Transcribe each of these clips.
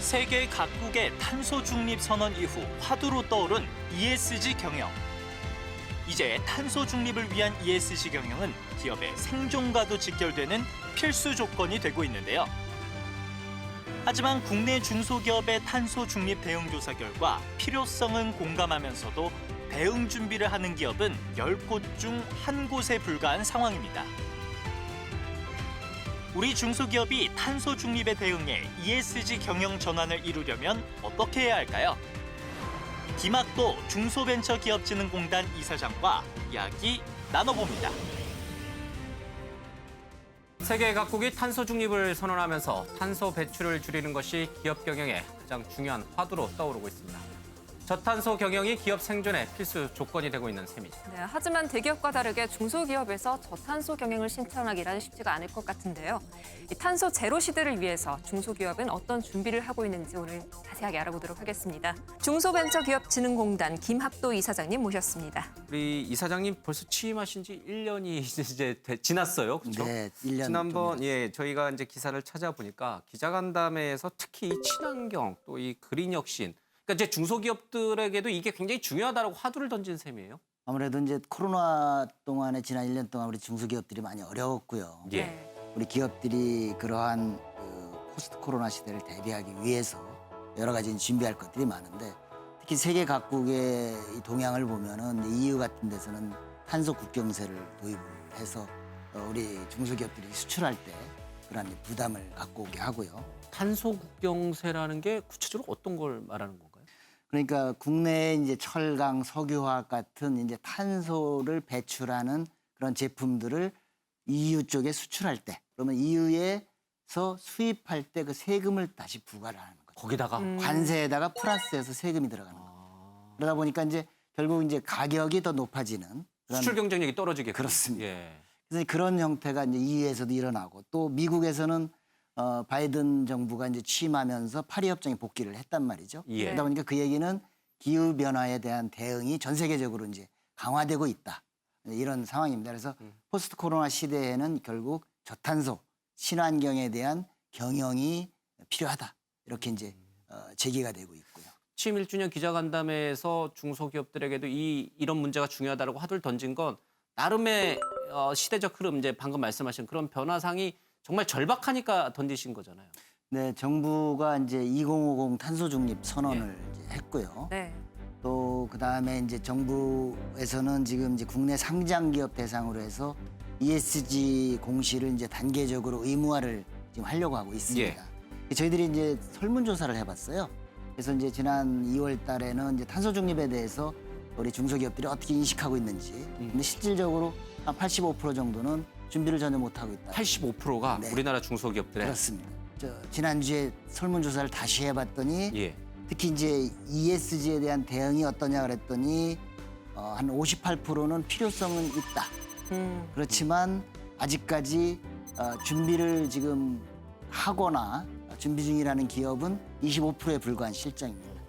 세계 각국의 탄소 중립 선언 이후 화두로 떠오른 ESG 경영. 이제 탄소 중립을 위한 ESG 경영은 기업의 생존과도 직결되는 필수 조건이 되고 있는데요. 하지만 국내 중소기업의 탄소 중립 대응 조사 결과 필요성은 공감하면서도 대응 준비를 하는 기업은 10곳 중 1곳에 불과한 상황입니다. 우리 중소기업이 탄소 중립에 대응해 ESG 경영 전환을 이루려면 어떻게 해야 할까요? 김학도 중소벤처기업진흥공단 이사장과 이야기 나눠봅니다. 세계 각국이 탄소 중립을 선언하면서 탄소 배출을 줄이는 것이 기업 경영의 가장 중요한 화두로 떠오르고 있습니다. 저탄소 경영이 기업 생존의 필수 조건이 되고 있는 셈이죠. 네, 하지만 대기업과 다르게 중소기업에서 저탄소 경영을 실천하기란 쉽지가 않을 것 같은데요. 이 탄소 제로 시대를 위해서 중소기업은 어떤 준비를 하고 있는지 오늘 자세하게 알아보도록 하겠습니다. 중소벤처기업진흥공단 김학도 이사장님 모셨습니다. 우리 이사장님 벌써 취임하신 지 1년이 이제 지났어요. 그렇죠? 네, 1년. 지난번 저희가 이제 기사를 찾아보니까 기자간담회에서 특히 이 친환경 또 이 그린 혁신 그러니까 이제 중소기업들에게도 이게 굉장히 중요하다라고 화두를 던진 셈이에요. 아무래도 이제 코로나 동안에 지난 1년 동안 우리 중소기업들이 많이 어려웠고요. 예. 우리 기업들이 그러한 포스트 코로나 시대를 대비하기 위해서 여러 가지 준비할 것들이 많은데 특히 세계 각국의 이 동향을 보면은 EU 같은 데서는 탄소 국경세를 도입을 해서 우리 중소기업들이 수출할 때 그런 부담을 갖고 오게 하고요. 탄소 국경세라는 게 구체적으로 어떤 걸 말하는 건가요? 그러니까 국내에 이제 철강, 석유화학 같은 이제 탄소를 배출하는 그런 제품들을 EU 쪽에 수출할 때, 그러면 EU에서 수입할 때 그 세금을 다시 부과를 하는 거죠. 거기다가 관세에다가 플러스해서 세금이 들어가는 거죠. 그러다 보니까 이제 결국 이제 가격이 더 높아지는 그런 수출 경쟁력이 떨어지게 그렇습니다. 예. 그래서 그런 형태가 이제 EU에서도 일어나고 또 미국에서는 바이든 정부가 이제 취임하면서 파리 협정에 복귀를 했단 말이죠. 예. 그러다 보니까 그 얘기는 기후 변화에 대한 대응이 전 세계적으로 이제 강화되고 있다. 이런 상황입니다. 그래서 포스트 코로나 시대에는 결국 저탄소, 친환경에 대한 경영이 필요하다. 이렇게 이제 제기가 되고 있고요. 취임 1주년 기자간담회에서 중소기업들에게도 이런 문제가 중요하다고 화두를 던진 건 나름의 시대적 흐름, 이제 방금 말씀하신 그런 변화상이 정말 절박하니까 던지신 거잖아요. 네, 정부가 이제 2050 탄소 중립 선언을 이제 했고요. 네. 또 그다음에 이제 정부에서는 지금 이제 국내 상장 기업 대상으로 해서 ESG 공시를 이제 단계적으로 의무화를 지금 하려고 하고 있습니다. 저희들이 이제 설문조사를 해봤어요. 그래서 이제 지난 2월 달에는 이제 탄소 중립에 대해서 우리 중소기업들이 어떻게 인식하고 있는지. 근데 실질적으로 한 85% 정도는 준비를 전혀 못하고 있다. 85%가 네. 우리나라 중소기업들의 그렇습니다. 지난주에 설문조사를 다시 해봤더니 예. 특히 이제 ESG에 대한 대응이 어떠냐 그랬더니 한 58%는 필요성은 있다. 그렇지만 아직까지 준비를 지금 하거나 준비 중이라는 기업은 25%에 불과한 실정입니다.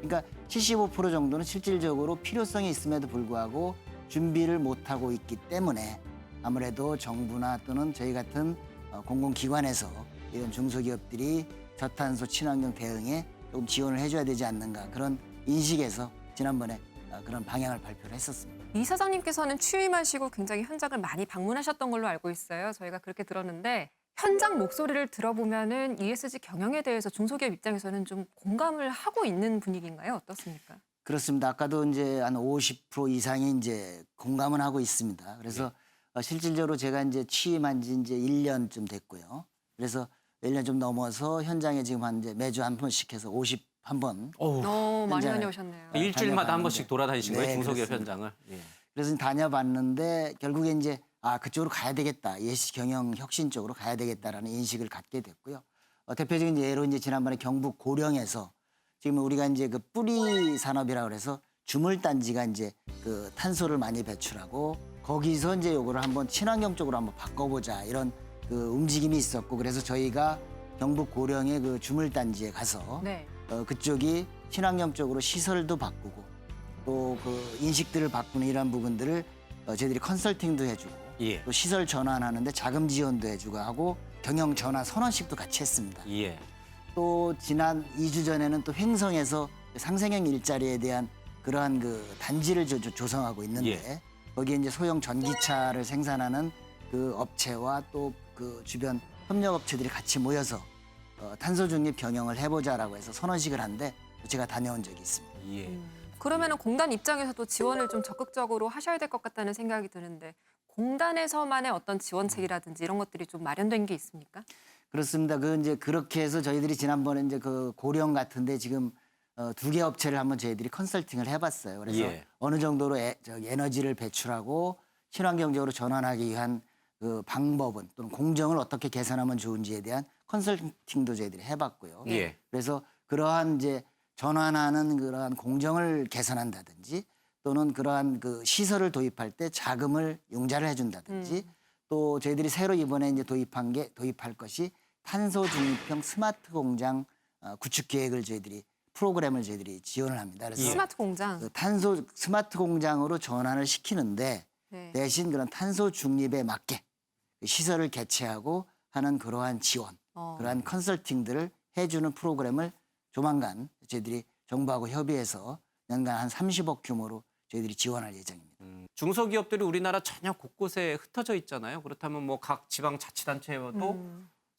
그러니까 75% 정도는 실질적으로 필요성이 있음에도 불구하고 준비를 못하고 있기 때문에 아무래도 정부나 또는 저희 같은 공공기관에서 이런 중소기업들이 저탄소 친환경 대응에 조금 지원을 해줘야 되지 않는가 그런 인식에서 지난번에 그런 방향을 발표를 했었습니다. 이사장님께서는 취임하시고 굉장히 현장을 많이 방문하셨던 걸로 알고 있어요. 저희가 그렇게 들었는데 현장 목소리를 들어보면은 ESG 경영에 대해서 중소기업 입장에서는 좀 공감을 하고 있는 분위기인가요? 어떻습니까? 그렇습니다. 아까도 이제 한 50% 이상이 이제 공감은 하고 있습니다. 그래서 실질적으로 제가 이제 취임한 지 이제 1년쯤 됐고요. 그래서 1년 좀 넘어서 현장에 지금 한 이제 매주 한 번씩 해서 51번. 많이 현장을- 다녀오셨네요. 일주일마다 한 번씩 다녀봤는데. 돌아다니신 거예요, 네, 중소기업 그렇습니다. 현장을. 예. 그래서 다녀봤는데 결국에 이제 그쪽으로 가야 되겠다. ESG 경영 혁신 쪽으로 가야 되겠다라는 인식을 갖게 됐고요. 대표적인 예로 이제 지난번에 경북 고령에서 지금 우리가 이제 그 뿌리 산업이라고 그래서 주물단지가 이제 그 탄소를 많이 배출하고 거기서 이제 요거를 한번 친환경 쪽으로 한번 바꿔보자 이런 그 움직임이 있었고 그래서 저희가 경북 고령의 그 주물단지에 가서 네. 그쪽이 친환경 쪽으로 시설도 바꾸고 또 그 인식들을 바꾸는 이런 부분들을 저희들이 컨설팅도 해주고 예. 또 시설 전환하는데 자금 지원도 해주고 하고 경영 전환 선언식도 같이 했습니다. 예. 또 지난 2주 전에는 또 횡성에서 상생형 일자리에 대한 그러한 그 단지를 조성하고 있는데 예. 거기에 이제 소형 전기차를 생산하는 그 업체와 또 그 주변 협력업체들이 같이 모여서 탄소 중립 경영을 해보자라고 해서 선언식을 한데 제가 다녀온 적이 있습니다. 예. 그러면은 공단 입장에서도 지원을 좀 적극적으로 하셔야 될 것 같다는 생각이 드는데 공단에서만의 어떤 지원책이라든지 이런 것들이 좀 마련된 게 있습니까? 그렇습니다. 그 이제 그렇게 해서 저희들이 지난번에 이제 그 고령 같은데 지금 2개 업체를 한번 저희들이 컨설팅을 해봤어요. 그래서 예. 어느 정도로 에너지를 배출하고 친환경적으로 전환하기 위한 그 방법은 또는 공정을 어떻게 개선하면 좋은지에 대한 컨설팅도 저희들이 해봤고요. 예. 그래서 그러한 이제 전환하는 그러한 공정을 개선한다든지 또는 그러한 그 시설을 도입할 때 자금을 융자를 해준다든지 또 저희들이 새로 이번에 이제 도입할 것이 탄소 중립형 스마트 공장 구축 계획을 프로그램을 저희들이 지원을 합니다. 그래서 스마트 공장. 그 탄소 스마트 공장으로 전환을 시키는데 네. 대신 그런 탄소 중립에 맞게 그 시설을 개최하고 하는 그러한 지원, 그러한 컨설팅들을 해주는 프로그램을 조만간 저희들이 정부하고 협의해서 연간 한 30억 규모로 저희들이 지원할 예정입니다. 중소기업들이 우리나라 전역 곳곳에 흩어져 있잖아요. 그렇다면 뭐 각 지방자치단체도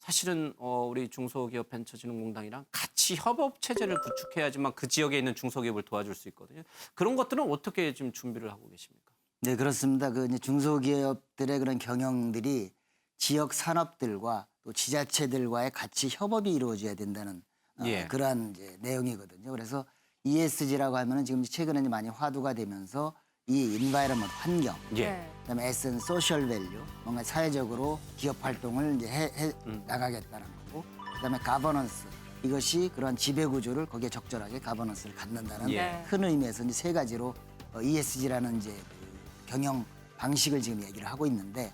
사실은 우리 중소기업벤처진흥공단이랑 같이 협업 체제를 구축해야지만 그 지역에 있는 중소기업을 도와줄 수 있거든요. 그런 것들은 어떻게 지금 준비를 하고 계십니까? 네, 그렇습니다. 그 이제 중소기업들의 그런 경영들이 지역 산업들과 또 지자체들과의 같이 협업이 이루어져야 된다는 예. 그러한 이제 내용이거든요. 그래서 ESG라고 하면은 지금 최근에 이제 많이 화두가 되면서 이 인바이러먼트 환경, 예. 네. 그다음에 에센 소셜 밸류, 뭔가 사회적으로 기업 활동을 이제 해 나가겠다는 거고, 그다음에 가버넌스 이것이 그러한 지배 구조를 거기에 적절하게 가버넌스를 갖는다는 예. 큰 의미에서 이제 세 가지로 ESG라는 이제 그 경영 방식을 지금 얘기를 하고 있는데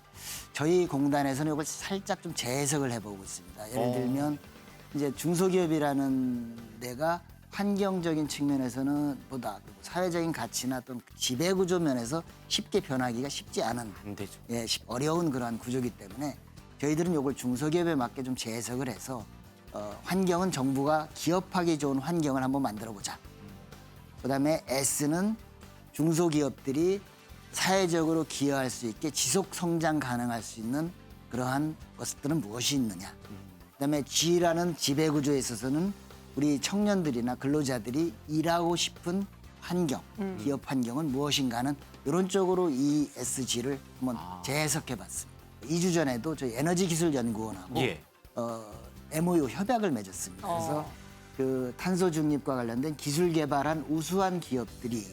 저희 공단에서는 이걸 살짝 좀 재해석을 해보고 있습니다. 예를 들면 이제 중소기업이라는 데가 환경적인 측면에서는 보다 사회적인 가치나 또는 지배 구조 면에서 쉽게 변하기가 쉽지 않은 안 되죠. 어려운 그러한 구조이기 때문에 저희들은 이걸 중소기업에 맞게 좀 재해석을 해서 환경은 정부가 기업하기 좋은 환경을 한번 만들어 보자. 그다음에 S는 중소기업들이 사회적으로 기여할 수 있게 지속 성장 가능할 수 있는 그러한 것들은 무엇이 있느냐. 그다음에 G라는 지배 구조에 있어서는 우리 청년들이나 근로자들이 일하고 싶은 환경, 기업 환경은 무엇인가 하는 이런 쪽으로 ESG를 한번 재해석해 봤습니다. 2주 전에도 저희 에너지기술연구원하고 예. MOU 협약을 맺었습니다. 그래서 그 탄소 중립과 관련된 기술 개발한 우수한 기업들이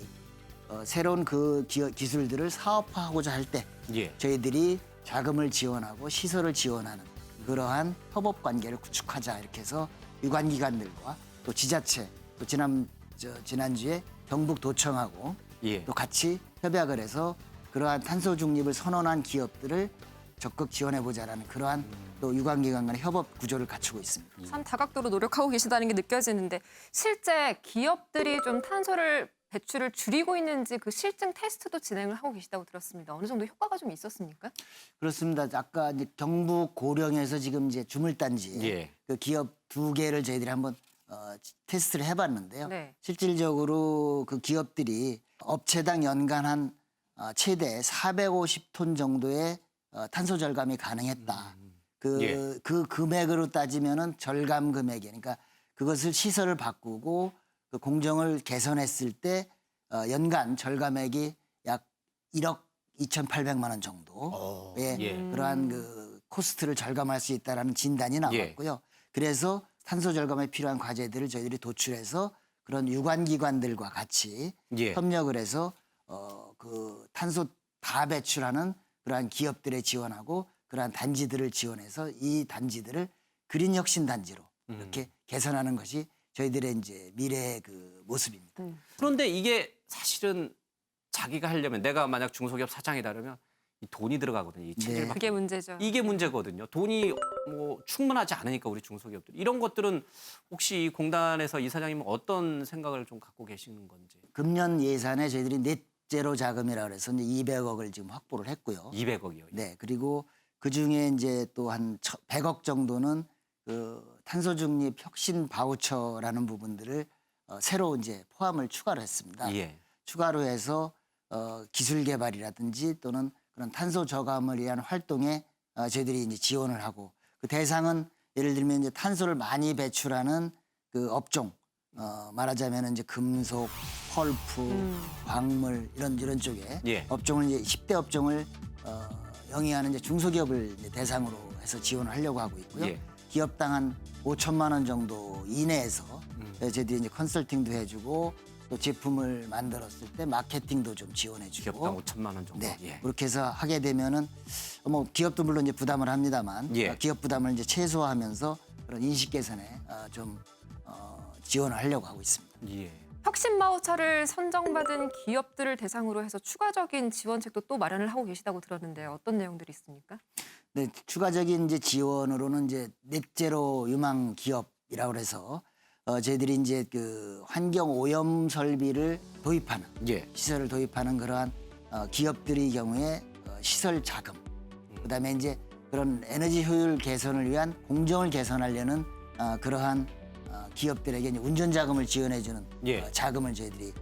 새로운 그 기술들을 사업화하고자 할 때 예. 저희들이 자금을 지원하고 시설을 지원하는 그러한 협업 관계를 구축하자 이렇게 해서 유관기관들과 또 지자체 또 지난주에 경북도청하고 예. 또 같이 협약을 해서 그러한 탄소 중립을 선언한 기업들을 적극 지원해보자라는 그러한 또 유관기관 간의 협업 구조를 갖추고 있습니다. 참 다각도로 노력하고 계시다는 게 느껴지는데 실제 기업들이 좀 탄소를 배출을 줄이고 있는지 그 실증 테스트도 진행을 하고 계시다고 들었습니다. 어느 정도 효과가 좀 있었습니까? 그렇습니다. 아까 이제 경북 고령에서 지금 이제 주물단지 예. 그 기업 2개를 저희들이 한번 테스트를 해봤는데요. 네. 실질적으로 그 기업들이 업체당 연간 한 최대 450톤 정도의 탄소 절감이 가능했다. 예. 그 금액으로 따지면은 절감 금액이 그러니까 그것을 시설을 바꾸고 그 공정을 개선했을 때 연간 절감액이 약 1억 2,800만 원 정도의 예. 그러한 그 코스트를 절감할 수 있다라는 진단이 나왔고요. 그래서 탄소 절감에 필요한 과제들을 저희들이 도출해서 그런 유관기관들과 같이 예. 협력을 해서 그 탄소 다 배출하는 그러한 기업들에 지원하고 그러한 단지들을 지원해서 이 단지들을 그린 혁신 단지로 이렇게 개선하는 것이 저희들의 이제 미래의 그 모습입니다. 그런데 이게 사실은 자기가 하려면 내가 만약 중소기업 사장이다 그러면 이 돈이 들어가거든요. 이 체질 네. 그게 문제죠. 이게 문제거든요. 돈이 뭐 충분하지 않으니까 우리 중소기업들 이런 것들은 혹시 이 공단에서 이사장님은 어떤 생각을 좀 갖고 계시는 건지. 금년 예산에 저희들이 넷제로 자금이라 그래서 이제 200억을 지금 확보를 했고요. 200억이요. 네, 그리고 그 중에 이제 또 한 100억 정도는 그 탄소 중립 혁신 바우처라는 부분들을 새로 이제 포함을 추가로 했습니다. 예. 추가로 해서 기술 개발이라든지 또는 그런 탄소 저감을 위한 활동에 저희들이 이제 지원을 하고 그 대상은 예를 들면 이제 탄소를 많이 배출하는 그 업종 말하자면 이제 금속, 펄프, 광물 이런 쪽에 예. 업종을 이제 10대 업종을 영위하는 이제 중소기업을 이제 대상으로 해서 지원을 하려고 하고 있고요. 예. 기업당 한 5천만 원 정도 이내에서 저희들이 이제 컨설팅도 해주고 또 제품을 만들었을 때 마케팅도 좀 지원해주고 기업당 5천만 원 정도. 네, 예. 그렇게 해서 하게 되면은 뭐 기업도 물론 이제 부담을 합니다만 예. 기업 부담을 이제 최소화하면서 그런 인식 개선에 좀 지원을 하려고 하고 있습니다. 예. 혁신 바우처를 선정받은 기업들을 대상으로 해서 추가적인 지원책도 또 마련을 하고 계시다고 들었는데요. 어떤 내용들이 있습니까? 네, 추가적인 이제 지원으로는 이제 넷제로 유망 기업이라고 해서 저희들이 이제 그 환경 오염 설비를 도입하는 예. 시설을 도입하는 그러한 기업들의 경우에 시설 자금, 그다음에 이제 그런 에너지 효율 개선을 위한 공정을 개선하려는 그러한 기업들에게 이제 운전 자금을 지원해주는 예. 자금을 저희들이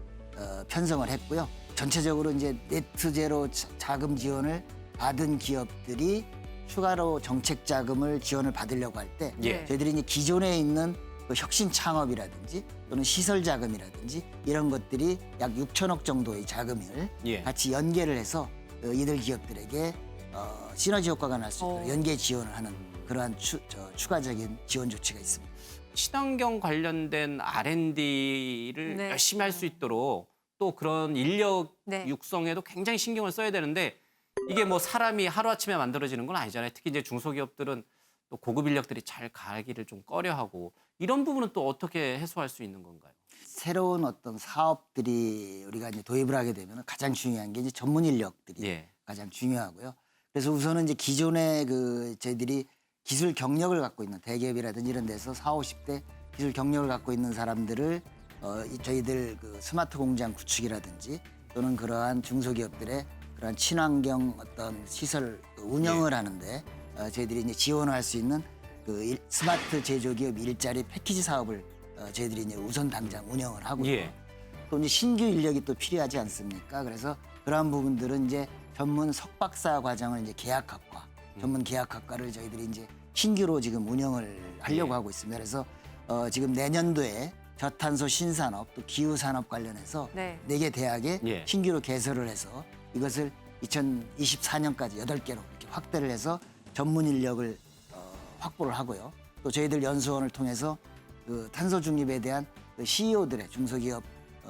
편성을 했고요. 전체적으로 이제 네트 제로 자금 지원을 받은 기업들이 추가로 정책 자금을 지원을 받으려고 할 때 예. 저희들이 이제 기존에 있는 그 혁신 창업이라든지 또는 시설 자금이라든지 이런 것들이 약 6천억 정도의 자금을 예. 같이 연계를 해서 이들 기업들에게 시너지 효과가 날 수 있도록 연계 지원을 하는 그러한 추가적인 지원 조치가 있습니다. 친환경 관련된 R&D를 네. 열심히 할 수 있도록 또 그런 인력 네. 육성에도 굉장히 신경을 써야 되는데 이게 뭐 사람이 하루아침에 만들어지는 건 아니잖아요. 특히 이제 중소기업들은 또 고급 인력들이 잘 가기를 좀 꺼려하고 이런 부분은 또 어떻게 해소할 수 있는 건가요? 새로운 어떤 사업들이 우리가 이제 도입을 하게 되면 가장 중요한 게 이제 전문 인력들이 예. 가장 중요하고요. 그래서 우선은 이제 기존에 그 저희들이 기술 경력을 갖고 있는 대기업이라든지 이런 데서 40, 50대 기술 경력을 갖고 있는 사람들을 저희들 그 스마트 공장 구축이라든지 또는 그러한 중소기업들의 그러한 친환경 어떤 시설 운영을 하는데 저희들이 이제 지원을 할 수 있는 그 스마트 제조기업 일자리 패키지 사업을 저희들이 이제 우선 당장 운영을 하고요. 예. 또 이제 신규 인력이 또 필요하지 않습니까? 그래서 그러한 부분들은 이제 전문 석박사 과정을 이제 계약학과, 전문 계약학과를 저희들이 이제 신규로 지금 운영을 하려고 예. 하고 있습니다. 그래서 지금 내년도에 저탄소 신산업 또 기후 산업 관련해서 네. 4개 대학에 예. 신규로 개설을 해서 이것을 2024년까지 8개로 이렇게 확대를 해서 전문 인력을 확보를 하고요. 또 저희들 연수원을 통해서 그 탄소 중립에 대한 그 CEO들의 중소기업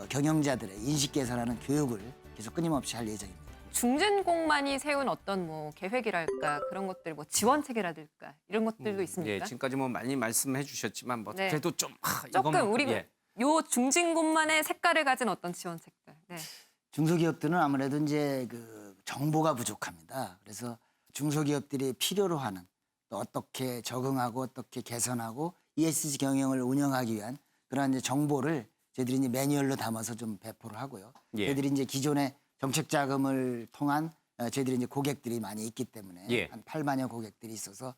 경영자들의 인식 개선하는 교육을 계속 끊임없이 할 예정입니다. 중진공만이 세운 어떤 뭐 계획이랄까 그런 것들 뭐 지원책이라든가 이런 것들도 예, 있습니까? 지금까지 뭐 많이 말씀해 주셨지만 뭐 네. 그래도 좀 조금 이것만- 우리 예. 요 중진공만의 색깔을 가진 어떤 지원책들. 네. 중소기업들은 아무래도 이제 그 정보가 부족합니다. 그래서 중소기업들이 필요로 하는 또 어떻게 적응하고 어떻게 개선하고 ESG 경영을 운영하기 위한 그러한 이제 정보를 저희들이 이제 매뉴얼로 담아서 좀 배포를 하고요. 예. 저희들이 이제 기존의 정책 자금을 통한 저희들이 이제 고객들이 많이 있기 때문에 예. 한 8만여 고객들이 있어서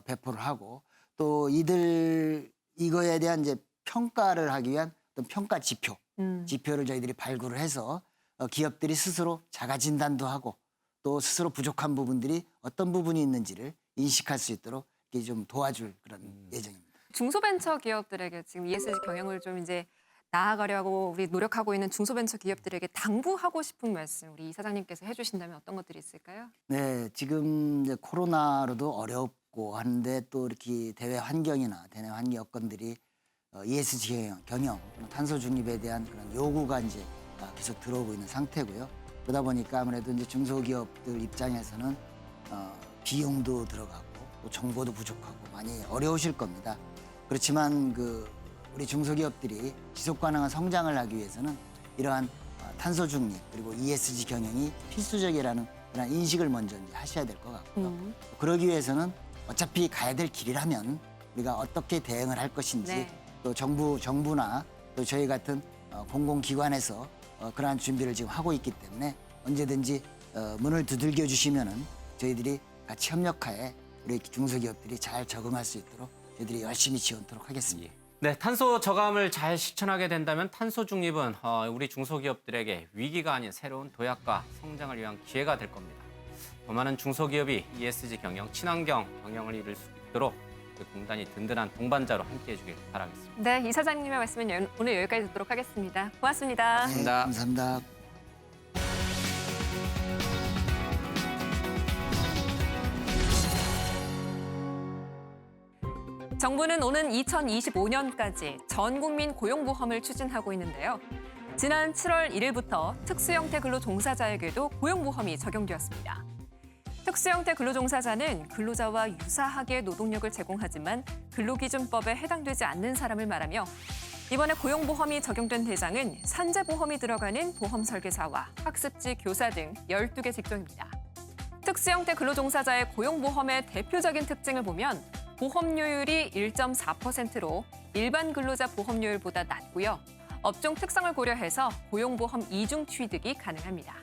배포를 하고 또 이거에 대한 이제 평가를 하기 위한 어떤 평가 지표를 저희들이 발굴을 해서 기업들이 스스로 자가 진단도 하고 또 스스로 부족한 부분들이 어떤 부분이 있는지를 인식할 수 있도록 이렇게 좀 도와줄 그런 예정입니다. 중소벤처 기업들에게 지금 ESG 경영을 좀 이제 나아가려고 우리 노력하고 있는 중소벤처 기업들에게 당부하고 싶은 말씀 우리 이사장님께서 해주신다면 어떤 것들이 있을까요? 네, 지금 이제 코로나로도 어렵고 하는데 또 이렇게 대외 환경이나 대내 환경 여건들이 ESG 경영, 탄소 중립에 대한 그런 요구가 이제 계속 들어오고 있는 상태고요. 그러다 보니까 아무래도 이제 중소기업들 입장에서는 비용도 들어가고 또 정보도 부족하고 많이 어려우실 겁니다. 그렇지만 우리 중소기업들이 지속 가능한 성장을 하기 위해서는 이러한 탄소 중립 그리고 ESG 경영이 필수적이라는 그런 인식을 먼저 이제 하셔야 될 것 같고요. 그러기 위해서는 어차피 가야 될 길이라면 우리가 어떻게 대응을 할 것인지 네. 또 정부나 또 저희 같은 공공기관에서 그러한 준비를 지금 하고 있기 때문에 언제든지 문을 두들겨 주시면은 저희들이 같이 협력하에 우리 중소기업들이 잘 적응할 수 있도록 저희들이 열심히 지원토록 하겠습니다. 네, 탄소 저감을 잘 실천하게 된다면 탄소 중립은 우리 중소기업들에게 위기가 아닌 새로운 도약과 성장을 위한 기회가 될 겁니다. 더 많은 중소기업이 ESG 경영, 친환경 경영을 이룰 수 있도록 공단이 든든한 동반자로 함께해 주길 바라겠습니다. 네, 이사장님의 말씀은 오늘 여기까지 듣도록 하겠습니다. 고맙습니다. 네, 감사합니다. 감사합니다. 정부는 오는 2025년까지 전 국민 고용보험을 추진하고 있는데요. 지난 7월 1일부터 특수형태 근로종사자에게도 고용보험이 적용되었습니다. 특수형태 근로종사자는 근로자와 유사하게 노동력을 제공하지만 근로기준법에 해당되지 않는 사람을 말하며 이번에 고용보험이 적용된 대상은 산재보험이 들어가는 보험 설계사와 학습지 교사 등 12개 직종입니다. 특수형태 근로종사자의 고용보험의 대표적인 특징을 보면 보험료율이 1.4%로 일반 근로자 보험료율보다 낮고요. 업종 특성을 고려해서 고용보험 이중 취득이 가능합니다.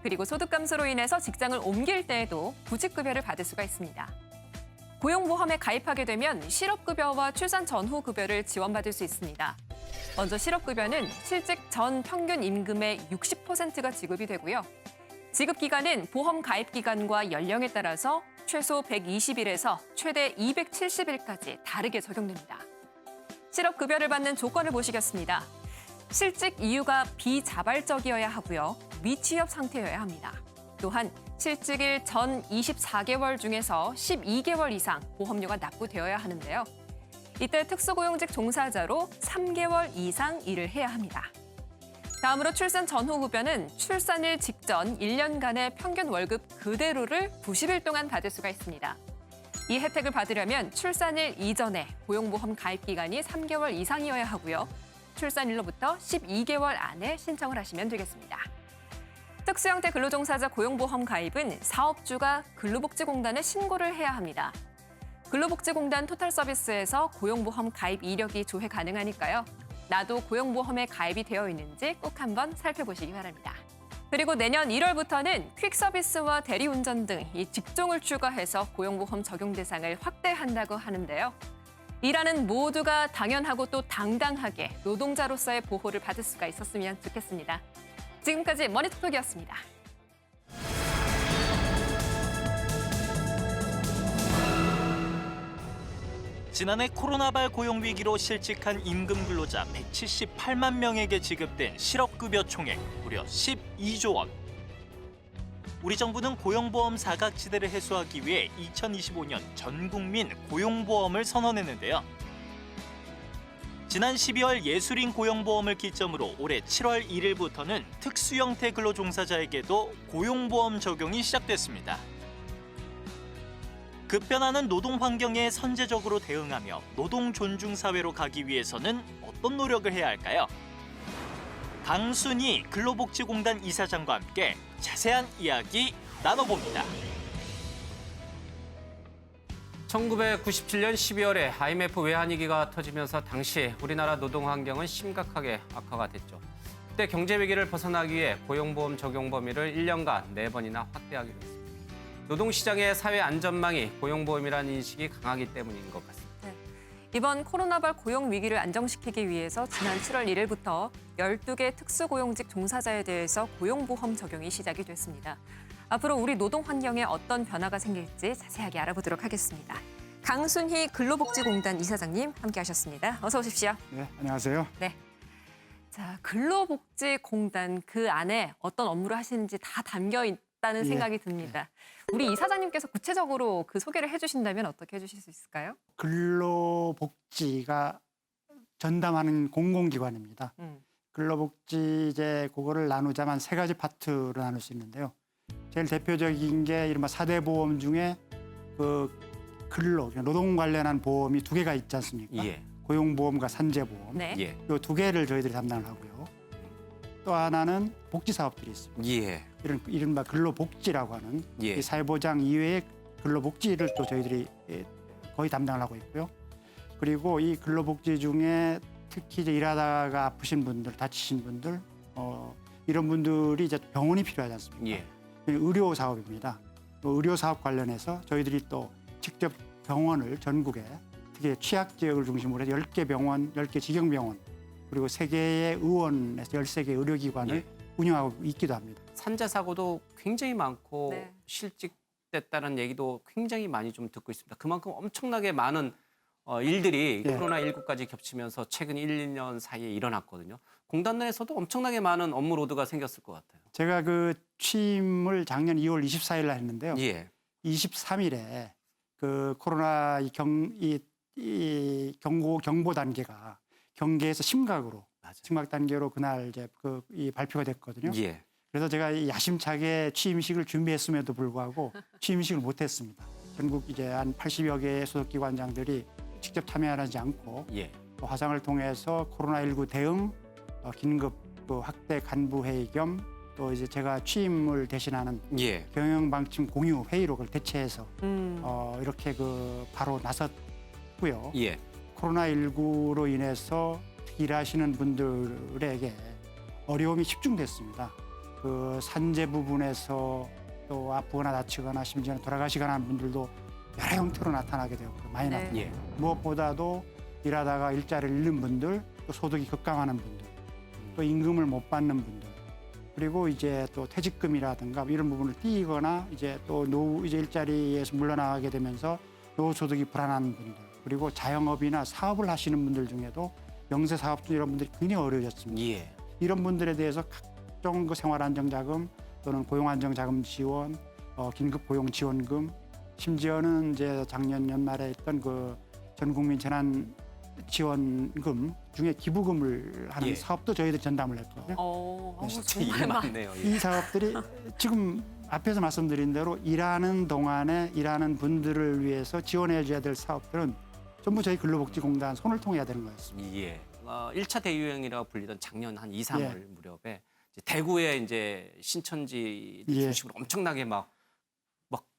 그리고 소득 감소로 인해서 직장을 옮길 때에도 구직급여를 받을 수가 있습니다. 고용보험에 가입하게 되면 실업급여와 출산 전후 급여를 지원받을 수 있습니다. 먼저 실업급여는 실직 전 평균 임금의 60%가 지급이 되고요. 지급 기간은 보험 가입 기간과 연령에 따라서 최소 120일에서 최대 270일까지 다르게 적용됩니다. 실업급여를 받는 조건을 보시겠습니다. 실직 이유가 비자발적이어야 하고요. 미취업 상태여야 합니다. 또한 실직일 전 24개월 중에서 12개월 이상 보험료가 납부되어야 하는데요. 이때 특수고용직 종사자로 3개월 이상 일을 해야 합니다. 다음으로 출산 전후 급여는 출산일 직전 1년간의 평균 월급 그대로를 90일 동안 받을 수가 있습니다. 이 혜택을 받으려면 출산일 이전에 고용보험 가입 기간이 3개월 이상이어야 하고요. 출산일로부터 12개월 안에 신청을 하시면 되겠습니다. 특수형태 근로종사자 고용보험 가입은 사업주가 근로복지공단에 신고를 해야 합니다. 근로복지공단 토탈서비스에서 고용보험 가입 이력이 조회 가능하니까요. 나도 고용보험에 가입이 되어 있는지 꼭 한번 살펴보시기 바랍니다. 그리고 내년 1월부터는 퀵서비스와 대리운전 등 이 직종을 추가해서 고용보험 적용 대상을 확대한다고 하는데요. 일하는 모두가 당연하고 또 당당하게 노동자로서의 보호를 받을 수가 있었으면 좋겠습니다. 지금까지 머니토톡이었습니다. 지난해 코로나발 고용위기로 실직한 임금 근로자 178만 명에게 지급된 실업급여 총액 무려 12조 원. 우리 정부는 고용보험 사각지대를 해소하기 위해 2025년 전국민 고용보험을 선언했는데요. 지난 12월 예술인 고용보험을 기점으로 올해 7월 1일부터는 특수형태 근로종사자에게도 고용보험 적용이 시작됐습니다. 급변하는 노동 환경에 선제적으로 대응하며 노동 존중 사회로 가기 위해서는 어떤 노력을 해야 할까요? 강순희 근로복지공단 이사장과 함께 자세한 이야기 나눠봅니다. 1997년 12월에 IMF 외환위기가 터지면서 당시 우리나라 노동 환경은 심각하게 악화가 됐죠. 그때 경제 위기를 벗어나기 위해 고용보험 적용 범위를 1년간 4번이나 확대하기로 했습니다. 노동시장의 사회 안전망이 고용보험이라는 인식이 강하기 때문인 것 같습니다. 이번 코로나발 고용 위기를 안정시키기 위해서 지난 7월 1일부터 12개 특수고용직 종사자에 대해서 고용보험 적용이 시작이 됐습니다. 앞으로 우리 노동 환경에 어떤 변화가 생길지 자세하게 알아보도록 하겠습니다. 강순희 근로복지공단 이사장님 함께하셨습니다. 어서 오십시오. 네, 안녕하세요. 네. 자, 근로복지공단 그 안에 어떤 업무를 하시는지 다 담겨 있다는 생각이 듭니다. 우리 이사장님께서 구체적으로 그 소개를 해주신다면 어떻게 해주실 수 있을까요? 근로복지가 전담하는 공공기관입니다. 근로복지 이제 그거를 나누자면 3가지 파트로 나눌 수 있는데요. 제일 대표적인 게 이른바 4대 보험 중에 그 노동 관련한 보험이 2개가 있지 않습니까? 예. 고용보험과 산재보험. 네. 예. 이 2개를 저희들이 담당을 하고요. 또 하나는 복지사업들이 있습니다. 예. 이른바 근로복지라고 하는 예. 이 사회보장 이외의 근로복지를 또 저희들이 거의 담당을 하고 있고요. 그리고 이 근로복지 중에 특히 이제 일하다가 아프신 분들, 다치신 분들, 이런 분들이 이제 병원이 필요하지 않습니까? 예. 의료 사업입니다. 또 의료 사업 관련해서 저희들이 또 직접 병원을 전국에 특히 취약 지역을 중심으로 해서 10개 병원, 10개 직영병원 그리고 3개의 의원에서 13개 의료기관을 예. 운영하고 있기도 합니다. 산재 사고도 굉장히 많고 네. 실직됐다는 얘기도 굉장히 많이 좀 듣고 있습니다. 그만큼 엄청나게 많은 일들이 예. 코로나19까지 겹치면서 최근 1, 2년 사이에 일어났거든요. 공단 내에서도 엄청나게 많은 업무 로드가 생겼을 것 같아요. 제가 그 취임을 작년 2월 24일 날 했는데요. 예. 23일에 그 코로나 경보 단계가 경계에서 심각으로 맞아요. 심각 단계로 그날 이제 이 발표가 됐거든요. 예. 그래서 제가 이 야심차게 취임식을 준비했음에도 불구하고 취임식을 못했습니다. 전국 이제 한 80여 개의 소속기관장들이 직접 참여하지 않고 예. 또 화상을 통해서 코로나19 대응 긴급 그 확대 간부 회의 겸 또 이제 제가 취임을 대신하는 예. 경영 방침 공유 회의로 그걸 대체해서 음. 이렇게 그 바로 나섰고요. 예. 코로나19로 인해서 일하시는 분들에게 어려움이 집중됐습니다. 그 산재 부분에서 또 아프거나 다치거나 심지어는 돌아가시거나 하는 분들도 여러 형태로 나타나게 되었고 많이 네. 나타나요. 예. 무엇보다도 일하다가 일자리를 잃는 분들, 또 소득이 급감하는 분들, 또 임금을 못 받는 분들, 그리고 이제 또 퇴직금이라든가 이런 부분을 띄거나 이제 또 노후 이제 일자리에서 물러나가게 되면서 노후 소득이 불안한 분들, 그리고 자영업이나 사업을 하시는 분들 중에도 영세 사업주 이런 분들이 굉장히 어려워졌습니다. 예. 이런 분들에 대해서 각종 그 생활안정자금 또는 고용안정자금 지원, 긴급 고용지원금, 심지어는 이제 작년 연말에 했던 그 전국민 재난지원금 중에 기부금을 하는 예. 사업도 저희들이 전담을 했거든요. 진짜 정말 일이 많. 많네요. 예. 이 사업들이 지금 앞에서 말씀드린 대로 일하는 동안에 일하는 분들을 위해서 지원해 줘야 될 사업들은 전부 저희 근로복지공단 손을 통해야 되는 거였습니다. 예. 1차 대유행이라고 불리던 작년 한 2, 3월 예. 무렵에 이제 대구에 이제 신천지 예. 중심으로 엄청나게 막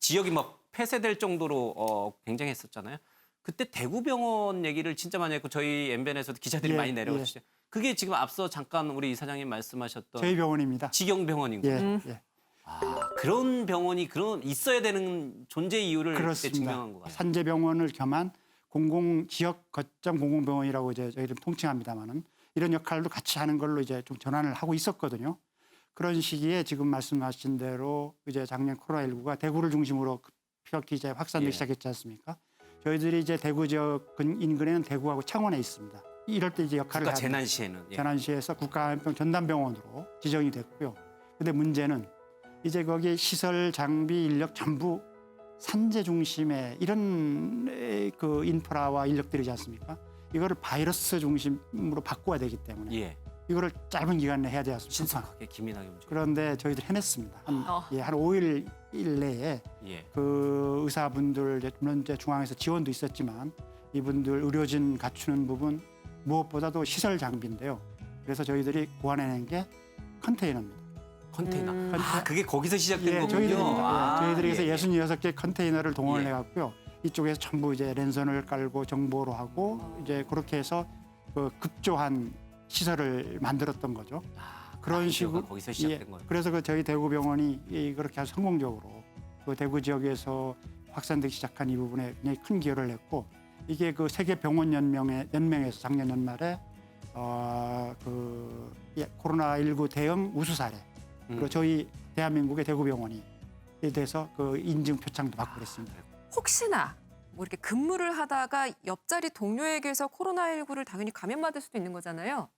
지역이 막 폐쇄될 정도로 굉장했었잖아요. 그때 대구병원 얘기를 진짜 많이 했고 저희 MBN에서도 기자들이 예, 많이 내려오시죠. 그게 지금 앞서 잠깐 우리 이사장님 말씀하셨던 저희 병원입니다. 직영병원인 거예요. 예, 예. 그런 병원이 있어야 되는 존재 이유를 그때 그렇습니다. 증명한 것 같아요. 산재병원을 겸한 지역 거점 공공병원이라고 이제 저희들 통칭합니다만은 이런 역할도 같이 하는 걸로 이제 좀 전환을 하고 있었거든요. 그런 시기에 지금 말씀하신 대로 이제 작년 코로나19가 대구를 중심으로 급격히 이제 확산되기 예. 시작했지 않습니까? 저희들이 이제 대구 지역 인근에는 대구하고 창원에 있습니다. 이럴 때 이제 역할을 국가 하는 재난시에는 예. 재난시에서 국가암병 전담병원으로 지정이 됐고요. 근데 문제는 이제 거기 시설, 장비, 인력 전부 산재 중심의 이런 그 인프라와 인력들이지 않습니까? 이거를 바이러스 중심으로 바꿔야 되기 때문에 예. 이거를 짧은 기간 내에 해야 되지 않습니까? 신속하게 기민하게 움직여. 그런데 저희들 해냈습니다. 한 5일 내에 예. 그 의사분들 물론 이제 중앙에서 지원도 있었지만 이분들 의료진 갖추는 부분 무엇보다도 시설 장비인데요. 그래서 저희들이 고안해낸 게 컨테이너입니다. 컨테이너. 그게 거기서 시작된 예, 거군요. 저희들입니다. 저희들이 그래서 예. 66개 컨테이너를 동원을 예. 해갖고요. 이쪽에서 전부 이제 랜선을 깔고 정보로 하고 이제 그렇게 해서 그 급조한 시설을 만들었던 거죠. 그런 아이디어가 식으로 거기서 시작된 거예요. 그래서 그 저희 대구병원이 그렇게 아주 성공적으로 그 대구 지역에서 확산되기 시작한 이 부분에 굉장히 큰 기여를 했고 이게 그 세계 병원 연맹에서 작년 연말에 코로나19 대응 우수 사례 그리고 저희 대한민국의 대구병원이 에 대해서 그 인증 표창도 받고 그랬습니다. 혹시나 뭐 이렇게 근무를 하다가 옆자리 동료에게서 코로나19를 당연히 감염받을 수도 있는 거잖아요.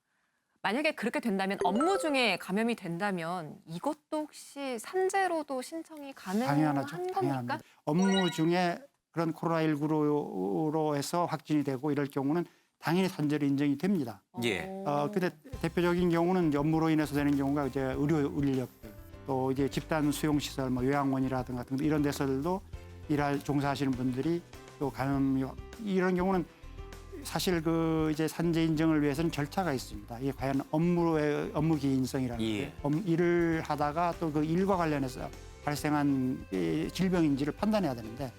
만약에 그렇게 된다면 업무 중에 감염이 된다면 이것도 혹시 산재로도 신청이 가능한 당연하죠. 겁니까? 당연합니다. 업무 중에 그런 코로나19로 해서 확진이 되고 이럴 경우는 당연히 산재로 인정이 됩니다. 예. 근데 대표적인 경우는 이제 업무로 인해서 되는 경우가 이제 의료 인력들 또 이제 집단 수용 시설 뭐 요양원이라든가 등등 이런 데서도 종사하시는 분들이 또 감염이 이런 경우는 사실 그 이제 산재 인정을 위해서는 절차가 있습니다. 이게 과연 업무 기인성이라는 예. 일을 하다가 또 그 일과 관련해서 발생한 이 질병인지를 판단해야 되는데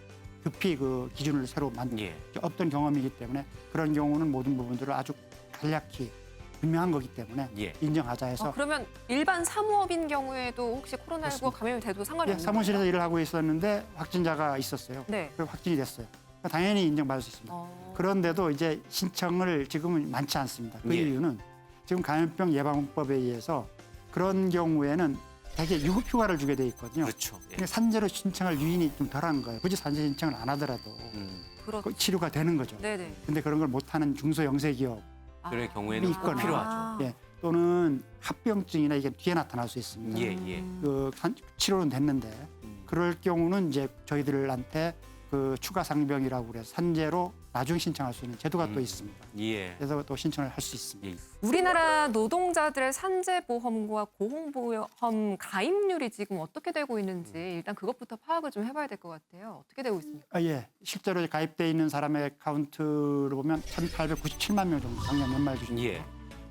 급히 그 기준을 새로 예. 없던 경험이기 때문에 그런 경우는 모든 부분들을 아주 간략히 분명한 거기 때문에 예. 인정하자 해서 그러면 일반 사무업인 경우에도 혹시 코로나19 그렇습니다. 감염이 돼도 상관이 예, 없는 사무실에서 거예요? 일을 하고 있었는데 확진자가 있었어요. 네. 그리고 확진이 됐어요. 당연히 인정받을 수 있습니다. 그런데도 이제 신청을 지금은 많지 않습니다. 그 예. 이유는 지금 감염병 예방법에 의해서 그런 경우에는 대개 유급휴가를 주게 돼 있거든요. 그렇죠. 예. 근데 산재로 신청할 유인이 좀 덜한 거예요. 굳이 산재 신청을 안 하더라도 그렇죠. 치료가 되는 거죠. 네네. 근데 그런 걸 못하는 중소영세 기업 그럴 경우에는 꼭 있거나. 필요하죠. 예, 또는 합병증이나 이게 뒤에 나타날 수 있습니다. 예, 예. 치료는 됐는데 그럴 경우는 이제 저희들한테 그 추가 상병이라고 그래서 산재로 나중 신청할 수 있는 제도가 또 있습니다. 예. 그래서 또 신청을 할 수 있습니다. 예. 우리나라 노동자들의 산재보험과 고용보험 가입률이 지금 어떻게 되고 있는지 일단 그것부터 파악을 좀 해봐야 될 것 같아요. 어떻게 되고 있습니까? 예, 실제로 가입돼 있는 사람의 카운트를 보면 1,897만 명 정도 작년 연말 기준으로. 예.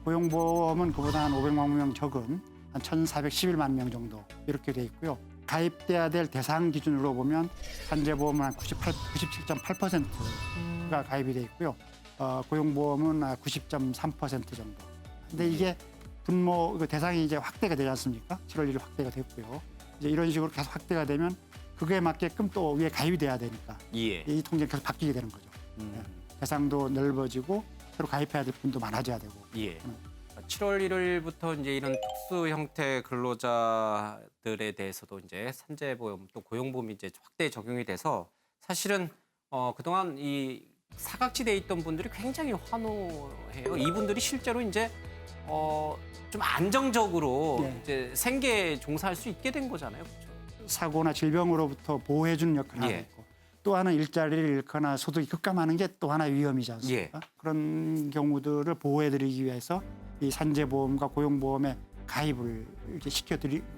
고용보험은 그보다 한 500만 명 적은 한 1,411만 명 정도 이렇게 돼 있고요. 가입돼야 될 대상 기준으로 보면 산재보험은 한 97.8%가 가입이 돼 있고요. 고용보험은 90.3% 정도. 근데 이게 분모 그 대상이 이제 확대가 되지 않습니까? 7월 1일 확대가 됐고요. 이제 이런 식으로 계속 확대가 되면 그거에 맞게끔 또 위에 가입이 돼야 되니까 예. 이 통계가 계속 바뀌게 되는 거죠. 대상도 넓어지고 새로 가입해야 될 분도 많아져야 되고. 예. 7월 1일부터 이제 이런 특수 형태 근로자들에 대해서도 이제 산재보험 또 고용보험이 이제 확대 적용이 돼서 사실은 그동안 이 사각지대에 있던 분들이 굉장히 환호해요. 이분들이 실제로 이제 좀 안정적으로 네. 이제 생계에 종사할 수 있게 된 거잖아요. 그렇죠? 사고나 질병으로부터 보호해주는 역할을 하고 예. 있고 또 하나는 일자리를 잃거나 소득이 급감하는 게 또 하나의 위험이지 않습니까? 그런 경우들을 보호해드리기 위해서 이 산재보험과 고용보험에 가입을 이렇게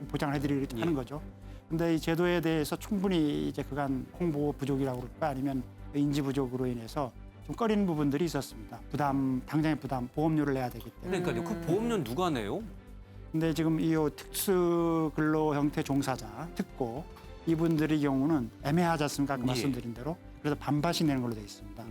보장을 해드리려고 하는 거죠. 근데 이 제도에 대해서 충분히 이제 그간 홍보 부족이라고 그럴까 아니면 인지 부족으로 인해서 좀 꺼리는 부분들이 있었습니다. 당장의 부담, 보험료를 내야 되기 때문에. 그러니까요. 그 보험료는 누가 내요? 근데 지금 이 특수 근로 형태 종사자, 특고 이분들의 경우는 애매하지 않습니까? 아까 예. 말씀드린 대로. 그래서 반반씩 내는 걸로 돼 있습니다.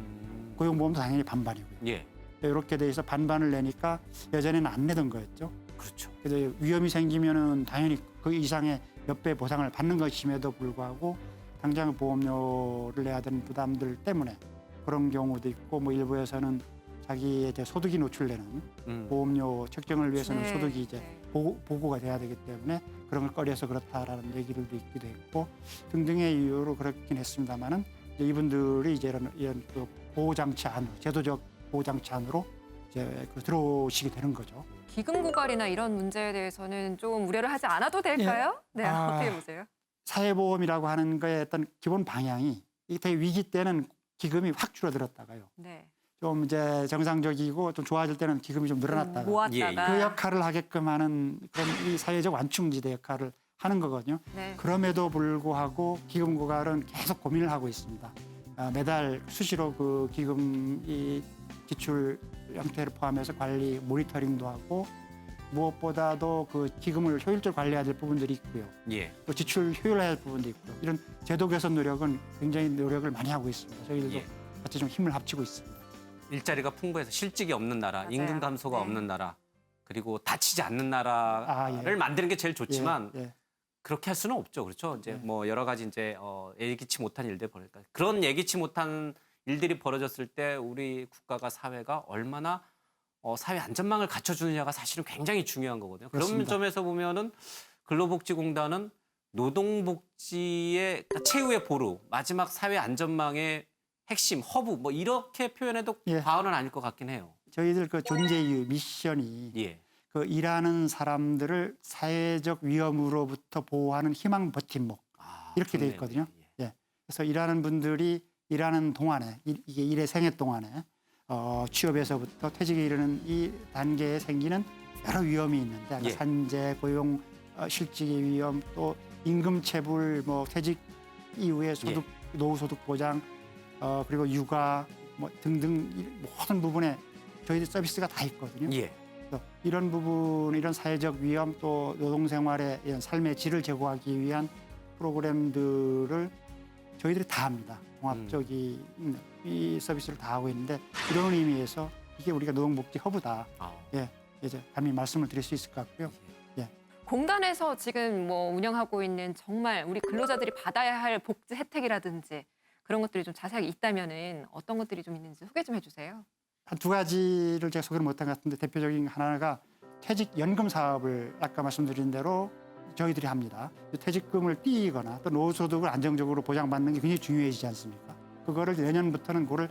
고용보험도 당연히 반반이고요. 예. 이렇게 돼 있어 반반을 내니까 예전에는 안 내던 거였죠. 그렇죠. 그래서 위험이 생기면은 당연히 그 이상의 몇 배 보상을 받는 것임에도 불구하고 당장 보험료를 내야 되는 부담들 때문에 그런 경우도 있고 뭐 일부에서는 자기의 이제 소득이 노출되는 보험료 책정을 위해서는 네. 소득이 이제 네. 보고가 돼야 되기 때문에 그런 걸 꺼려서 그렇다라는 얘기들도 있기도 했고 등등의 이유로 그렇긴 했습니다만은 이분들이 이제 이런 그 보호장치 안으로 제도적 보호장치 안으로 이제 들어오시게 되는 거죠. 기금 고갈이나 이런 문제에 대해서는 좀 우려를 하지 않아도 될까요? 네, 어떻게 보세요? 사회보험이라고 하는 거의 어떤 기본 방향이 이 되게 위기 때는 기금이 확 줄어들었다가요. 네. 좀 이제 정상적이고 좀 좋아질 때는 기금이 좀 늘어났다가 모았다가. 그 역할을 하게끔 하는 그런 이 사회적 완충지대 역할을 하는 거거든요. 네. 그럼에도 불구하고 기금 고갈은 계속 고민을 하고 있습니다. 매달 수시로 그 기금 이 지출 형태를 포함해서 관리 모니터링도 하고 무엇보다도 그 기금을 효율적으로 관리해야 될 부분들이 있고요. 예. 또 지출 효율화해야 할 부분도 있고요. 이런 제도 개선 노력은 굉장히 노력을 많이 하고 있습니다. 저희들도 예. 같이 좀 힘을 합치고 있습니다. 일자리가 풍부해서 실직이 없는 나라, 맞아요. 임금 감소가 네. 없는 나라, 그리고 다치지 않는 나라를 예. 만드는 게 제일 좋지만 예. 그렇게 할 수는 없죠, 그렇죠? 이제 네. 뭐 여러 가지 이제 예기치 못한 일들 벌어니까 그런 예기치 못한 일들이 벌어졌을 때 우리 국가가 사회가 얼마나 사회 안전망을 갖춰주느냐가 사실은 굉장히 중요한 거거든요. 그런 그렇습니다. 점에서 보면은 근로복지공단은 노동복지의 그러니까 최후의 보루, 마지막 사회 안전망의 핵심, 허브 뭐 이렇게 표현해도 예. 과언은 아닐 것 같긴 해요. 저희들 그 존재 이유 미션이 예. 그 일하는 사람들을 사회적 위험으로부터 보호하는 희망 버팀목 이렇게 돼 좋네요. 있거든요. 예. 예. 그래서 일하는 분들이 일하는 동안에 이게 일의 생애 동안에 취업에서부터 퇴직에 이르는 이 단계에 생기는 여러 위험이 있는데 아까 예. 산재, 고용 실직의 위험, 또 임금 체불, 뭐 퇴직 이후에 소득 노후 소득 보장, 그리고 육아 뭐 등등 모든 부분에 저희들 서비스가 다 있거든요. 예. 그래서 이런 부분, 이런 사회적 위험 또 노동생활의 이런 삶의 질을 제고하기 위한 프로그램들을 저희들이 다 합니다. 종합적인 이 서비스를 다 하고 있는데 이런 의미에서 이게 우리가 노동복지 허브다. 예, 이제 감히 말씀을 드릴 수 있을 것 같고요. 공단에서 지금 뭐 운영하고 있는 정말 우리 근로자들이 받아야 할 복지 혜택이라든지 그런 것들이 좀 자세하게 있다면은 어떤 것들이 좀 있는지 소개 좀 해주세요. 한 두 가지를 제가 소개를 못한 것 같은데 대표적인 하나가 퇴직연금 사업을 아까 말씀드린 대로 저희들이 합니다. 퇴직금을 띄거나 또 노후소득을 안정적으로 보장받는 게 굉장히 중요해지지 않습니까? 그거를 내년부터는 그거를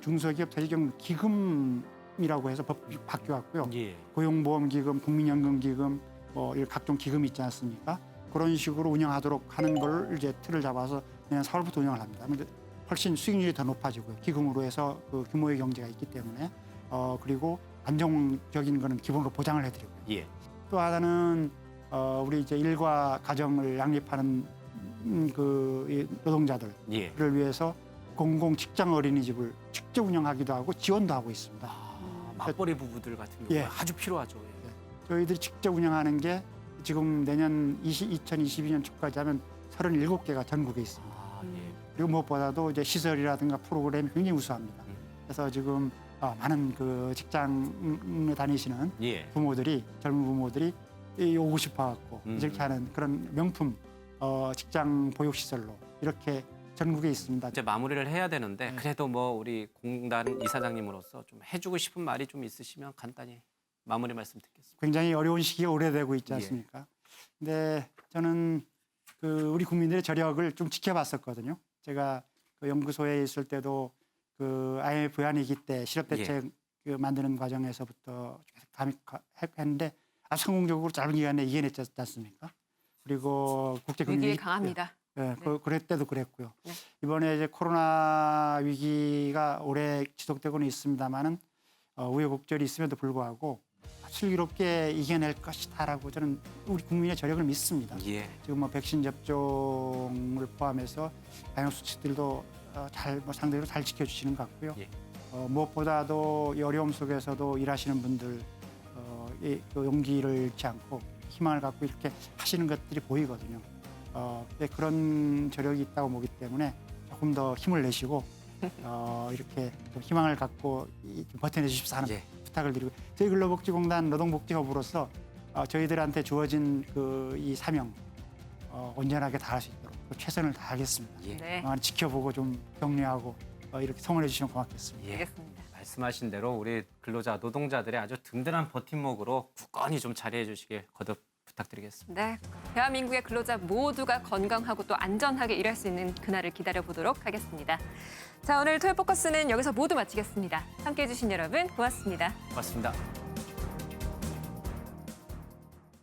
중소기업 퇴직연금 기금이라고 해서 법이 바뀌어왔고요. 예. 고용보험기금, 국민연금기금, 뭐 이런 각종 기금이 있지 않습니까? 그런 식으로 운영하도록 하는 걸 이제 틀을 잡아서 내년 4월부터 운영을 합니다. 근데 훨씬 수익률이 더 높아지고요. 기금으로 해서 그 규모의 경제가 있기 때문에 그리고 안정적인 거는 기본으로 보장을 해드리고요. 예. 또 하나는 우리 이제 일과 가정을 양립하는 이 노동자들을 예. 위해서 공공 직장 어린이집을 직접 운영하기도 하고 지원도 하고 있습니다. 맞벌이 부부들 같은 경우 예. 아주 필요하죠. 저희들이 직접 운영하는 게 지금 내년 2022년 초까지 하면 37개가 전국에 있습니다. 예. 그리고 무엇보다도 이제 시설이라든가 프로그램이 굉장히 우수합니다. 그래서 지금 많은 그 직장에 다니시는 예. 부모들이 젊은 부모들이 오고 싶어갖고 이렇게 하는 그런 명품 직장 보육 시설로 이렇게 전국에 있습니다. 이제 마무리를 해야 되는데 네. 그래도 뭐 우리 공단 이사장님으로서 좀 해주고 싶은 말이 좀 있으시면 간단히 마무리 말씀 듣겠습니다. 굉장히 어려운 시기가 오래되고 있지 않습니까? 근데 저는 그 우리 국민들의 저력을 좀 지켜봤었거든요. 제가 그 연구소에 있을 때도 그 IMF 외환위기 때 실업대책 그 만드는 과정에서부터 했는데 아주 성공적으로 짧은 기간에 이겨냈지 않습니까? 그리고 국제금융 위기에 강합니다. 네, 그럴 때도 그랬고요. 네. 이번에 이제 코로나 위기가 오래 지속되고는 있습니다만은 우여곡절이 있음에도 불구하고 슬기롭게 이겨낼 것이다라고 저는 우리 국민의 저력을 믿습니다. 예. 지금 뭐 백신 접종을 포함해서 방역 수칙들도 상대적으로 잘 지켜주시는 것 같고요. 예. 무엇보다도 이 어려움 속에서도 일하시는 분들 그 용기를 잃지 않고 희망을 갖고 이렇게 하시는 것들이 보이거든요. 그런 저력이 있다고 보기 때문에 조금 더 힘을 내시고 이렇게 좀 희망을 갖고 좀 버텨내 주십사 하는 예. 부탁을 드리고 저희 근로복지공단 노동복지허브로서 저희들한테 주어진 그 이 사명 온전하게 다할 수 있도록 최선을 다하겠습니다. 예. 네, 지켜보고 좀 격려하고 이렇게 성원해 주시면 고맙겠습니다. 예. 알겠습니다. 말씀하신 대로 우리 근로자 노동자들의 아주 든든한 버팀목으로 굳건히 좀 자리해 주시길 거듭 부탁드리겠습니다. 네, 대한민국의 근로자 모두가 건강하고 또 안전하게 일할 수 있는 그날을 기다려보도록 하겠습니다. 자, 오늘 토요포커스는 여기서 모두 마치겠습니다. 함께해 주신 여러분 고맙습니다. 고맙습니다.